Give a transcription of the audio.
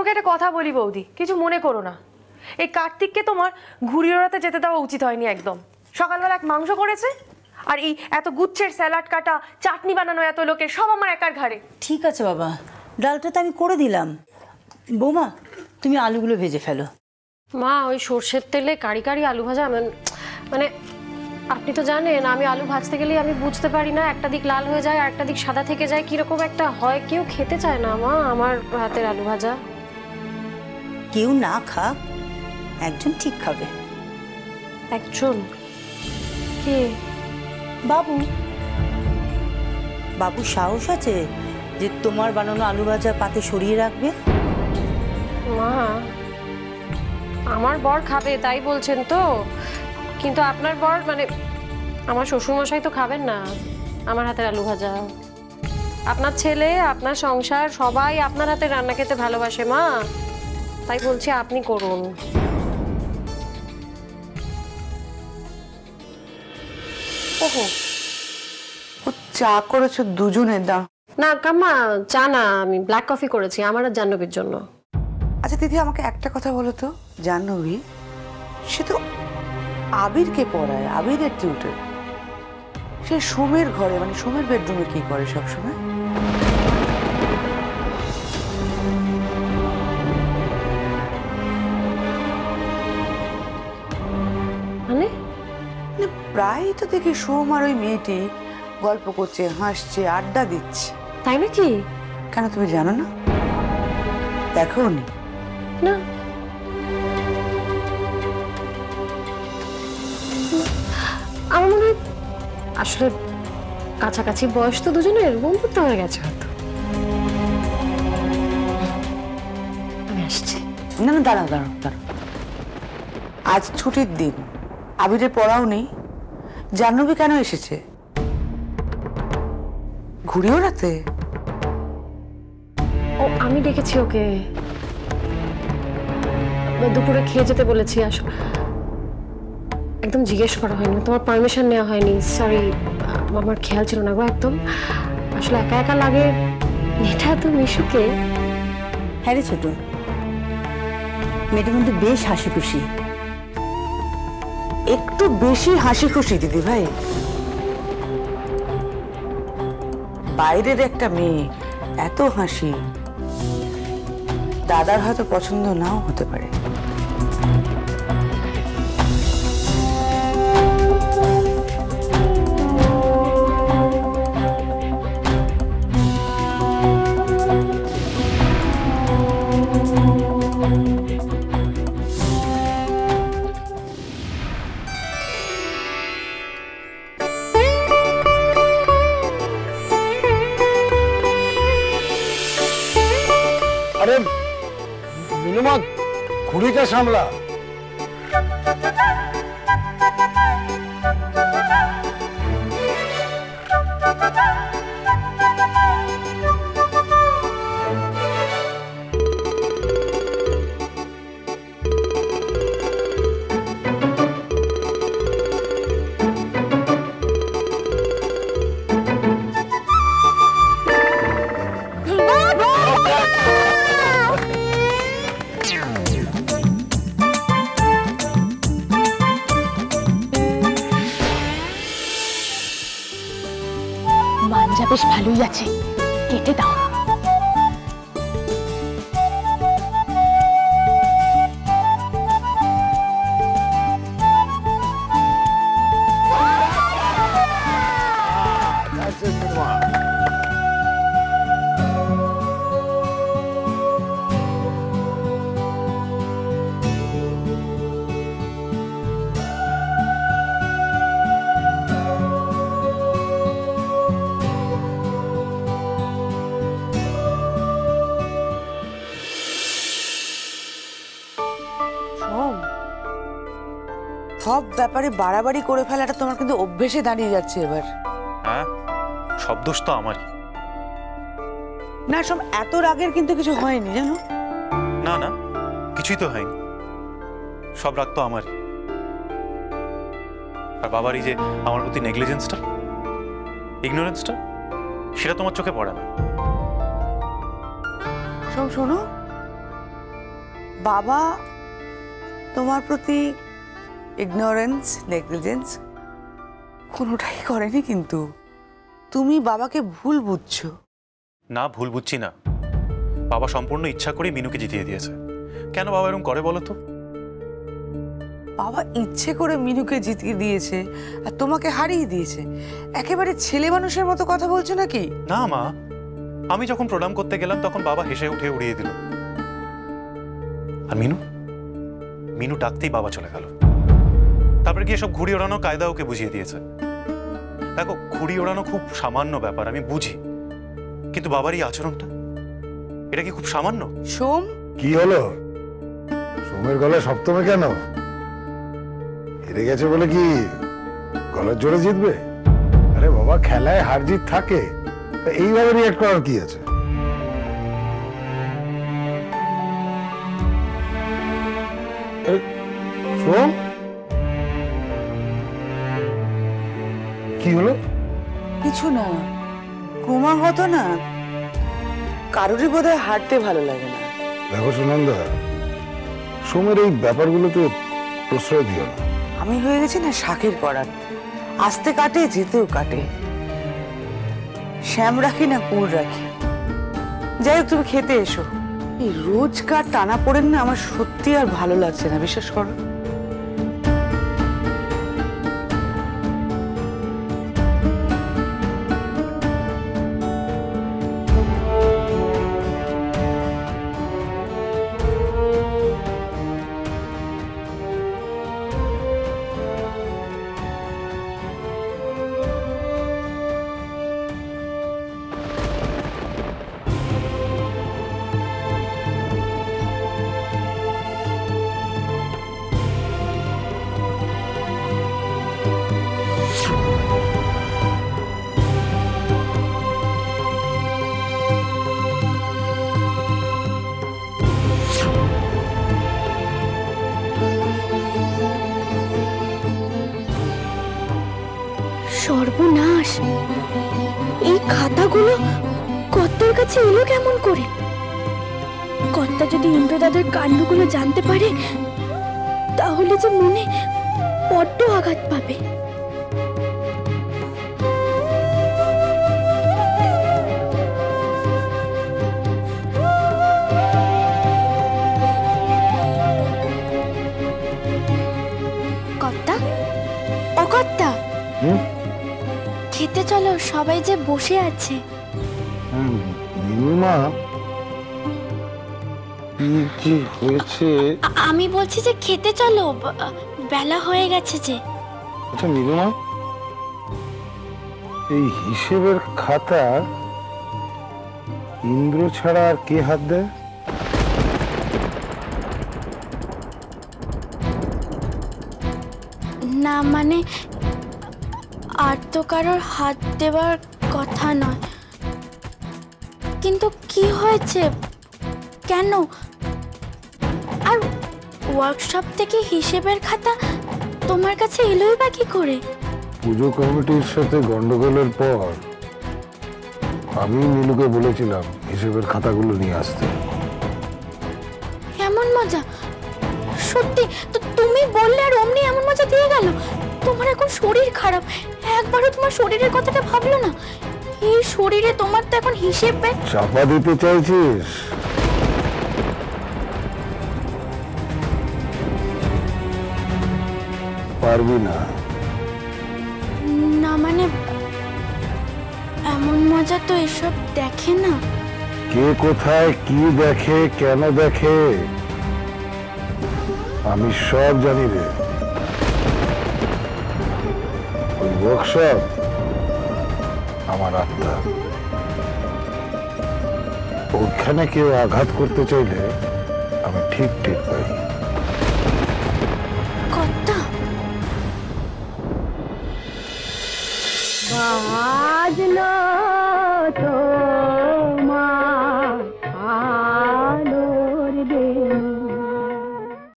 তোমাকে একটা কথা বলি বৌদি, কিছু মনে করো না। এই কার্তিককে তোমার ঘুড়ি ওড়াতে যেতে দেওয়া উচিত হয়নি একদম। সকালবেলা এক মাংস করেছে, আর এই এত গুচ্ছের স্যালাড কাটা, চাটনি বানানো এত লোকের, সব আমার একার ঘাড়ে। ঠিক আছে বাবা, ডালটা তো আমি করে দিলাম। বৌমা, তুমি আলুগুলো ভেজে ফেলো। মা, ওই সর্ষের তেলে কারি কারি আলু ভাজা মানে আপনি তো জানেন আমি আলু ভাজতে গেলেই আমি বুঝতে পারি না, একটা দিক লাল হয়ে যায় আর একটা দিক সাদা থেকে যায়, কিরকম একটা হয়। কেউ খেতে চায় না মা আমার হাতের আলু ভাজা। কেউ না খাক, একজন ঠিক খাবে। একজন? কে? বাবু। বাবু সাহস আছে যে তোমার বানানো আলু ভাজা পাতে সরিয়ে রাখবে? মা, আমার বর খাবে তাই বলছেন তো, কিন্তু আপনার বর মানে আমার শ্বশুরমশাই তো খাবেন না আমার হাতের আলু ভাজা। আপনার ছেলে, আপনার সংসার, সবাই আপনার হাতে রান্না খেতে ভালোবাসে মা, তাই বলছি আপনি করুন। ওহো, ও চা করেছো দুজনের? দাও না কাম্মা, চা না, আমি ব্ল্যাক কফি করেছি আমার আর জাহ্নবীর জন্য। আচ্ছা দিদি, আমাকে একটা কথা বলো তো, জাহ্নবী সে তো আবিরকে পড়ায়, আবিরের টিউটর। সে সোমের ঘরে, মানে সোমের বেডরুমে কি করে সবসময়? মানে প্রায় তো দেখি সোম আর ওই মেয়েটি গল্প করছে, হাসছে, আড্ডা দিচ্ছে। তাই নাকি? কেন, তুমি জানো না? দেখো নি? না, আমার মনে হয় আসলে কাছাকাছি বয়স তো দুজনের, বন্ধুত্ব হয়ে গেছে হয়তো। আমি আসছি। না না, দাঁড়াও দাঁড়াও দাঁড়াও, আজ ছুটির দিন, আবিরের পড়াও নেই, জাহ্নবী কেন এসেছে? ঘুড়ি ওড়াতে? ও, আমি ডেকেছি ওকে, দুপুরে খেয়ে যেতে বলেছি। আসলে একদম জিজ্ঞেস করা হয়নি, তোমার পারমিশন নেওয়া হয়নি, সরি, আমার খেয়াল ছিল না গো একদম। আসলে একা একা লাগে, এটা তো মিশুকে। হ্যাঁ রে ছোট, মেয়েটা কিন্তু বেশ হাসি খুশি। একটু বেশি হাসি খুশি দিদি ভাই। বাইরের একটা মেয়ে এত হাসি, দাদার হয়তো পছন্দ নাও হতে পারে। আরে মিনুমা, ঘুড়িটা সামলা। মাঞ্জা বেশ ভালোই আছে, কেটে দাও। সব ব্যাপারে বাড়াবাড়ি করে ফেলাটা তোমার কিন্তু অভ্যেসে দাঁড়িয়ে যাচ্ছে এবার। হ্যাঁ, সব দোষ তো আমারই। না, সব এত রাগের কিন্তু কিছু হয়নি জানো। না না, কিছুই তো হয়নি, সব রাগ তো আমারই। আর বাবারই যে আমার প্রতি নেগলিজেন্সটা, ইগনোরেন্সটা, সেটা তোমার চোখে পড়ে না। শোনো, বাবা তোমার প্রতি ইগনোরেন্স, নেগলিজেন্স কোনোটাই করেনি, কিন্তু তুমি বাবাকে ভুল বুঝছো। না, ভুল বুঝছি না। বাবা সম্পূর্ণ ইচ্ছা করে মিনুকে জিতিয়ে দিয়েছে। কেন বাবা এরকম করে বলো তো? বাবা ইচ্ছে করে মিনুকে জিতিয়ে দিয়েছে আর তোমাকে হারিয়ে দিয়েছে। একেবারে ছেলে মানুষের মতো কথা বলছো নাকি? না মা, আমি যখন প্রণাম করতে গেলাম তখন বাবা হেসে উঠে উড়িয়ে দিল। আর মিনু ডাকতেই বাবা চলে গেল। তারপরে গিয়ে সব ঘুড়ি ওড়ানো কায়দা ওকে বুঝিয়ে দিয়েছে। দেখো, ঘুড়ি ওড়ানো খুব সামান্য ব্যাপার, আমি বুঝি, কিন্তু বাবার এই আচরণটা, এটা কি খুব সামান্য? সোম, কি হলো? সোমের গলা সপ্তমে কেন? হেরে গেছে বলে কি গলার জোরে জিতবে? আরে বাবা, খেলায় হার জিত থাকে, এইভাবে রিয়েক্ট করার কি আছে? সোম, কি হলো? কিছু না, ক্রমাগত না কারোরই বোধহয় হাঁটতে ভালো লাগে না। দেখো সুনন্দা, সোমের এই ব্যাপারগুলোতে প্রশ্রয় দিও না। আমি হয়ে গেছি না শাকের করাত, আসতে কাটে যেতেও কাটে। শ্যাম রাখি না কুল রাখি। যাই হোক, তুমি খেতে এসো। এই রোজকার টানা পড়েন না আমার সত্যি আর ভালো লাগছে না, বিশ্বাস করো। সর্বনাশ, এই খাতাগুলো কর্তার কাছে এলো কেমন করে? কর্তা যদি ইন্দ্রদাদার কাণ্ডগুলো জানতে পারে তাহলে যে মনে বড্ড আঘাত পাবে। কর্তা, ও কর্তা, খেতে চলো, সবাই যে বসে আছে। মা, কি হয়েছে? আমি বলছি যে খেতে চলো, বেলা হয়ে গেছে যে। আচ্ছা নীলিমা, এই হিসেবের খাতা ইন্দ্র ছাড়া আর কে হাত দেয়? না মানে, আর তো কারোর হাত দেওয়ার কথা নয়, কিন্তু কি হয়েছে, কেন? আর ওয়ার্কশপ থেকে হিসেবের খাতা তোমার কাছে এলোই বা কি করে? পুজো কমিটির সাথে গন্ডগোলের পর আমি নীলুকে বলেছিলাম হিসেবের খাতাগুলো নিয়ে আসতে। এমন মজা? সত্যি তো তুমি বললে আর অমনি এমন মজা দিয়ে গেল? তোমার এখন শরীর খারাপ, একবারও তোমার শরীরের কথাটা ভাবলো না? এই শরীরে তোমার তো এখন হিসেবে চাপা দিতে চাইছিস? পারবি না। না মানে, এমন মজা তো এসব দেখে না। কে কোথায় কি দেখে, কেন দেখে, আমি সব জানি রে। ওই ওয়ার্কশপ আমার আত্মা, ওখানে কেউ আঘাত করতে চাইলে আমি ঠিক পাই। কর্তা, আজ না